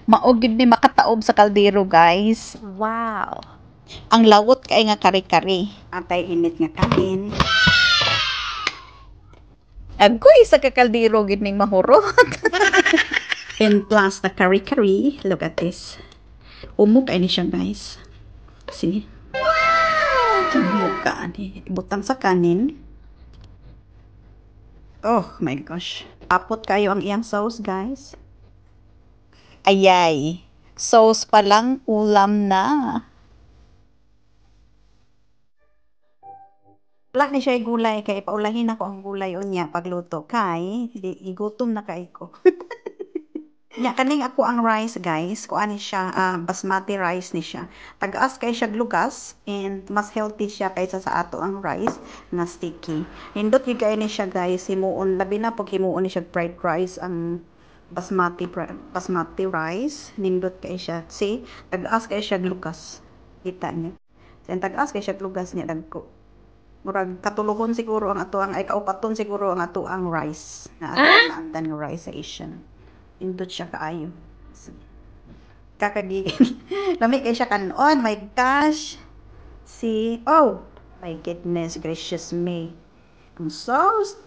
Maog yun ni makataob sa kaldero, guys. Wow. Ang lawot kay nga kare-kare. Atay init nga kanin. Agoy sa kakaldero gining mahurot. And plus the curry. Look at this. Umog kay ni siya, guys. See? Umog ka. Butang sa kanin. Oh my gosh. Apot kayo ang iyang sauce, guys. Ayay. Sauce pa lang, ulam na. Wala ni siya gulay kay paulahin ako ang gulay unya pagluto kay di igutom na kay ko. Nya kaning ako ang rice, guys, kuan ni siya basmati rice ni siya. Tagaas kay siya lugas and mas healthy siya kaysa sa ato ang rice na sticky. Nindot gyud kay ni siya, guys, himuon labi na pag himuon ni siya fried rice ang basmati rice. Nindot kay siya. See, tagaas kay siya lugas. Kita niyo. Sen tagaas kay siya lugas niya dagko. Murag katuluhon siguro ang ato ang ay kaupaton siguro ang ato ang rice na ato ang andan nga rice sa Asian. Indot siya kaayo. Kakagigil. Lami kay siya kanon. My gosh. See? Oh, my goodness gracious me. Ang sauce.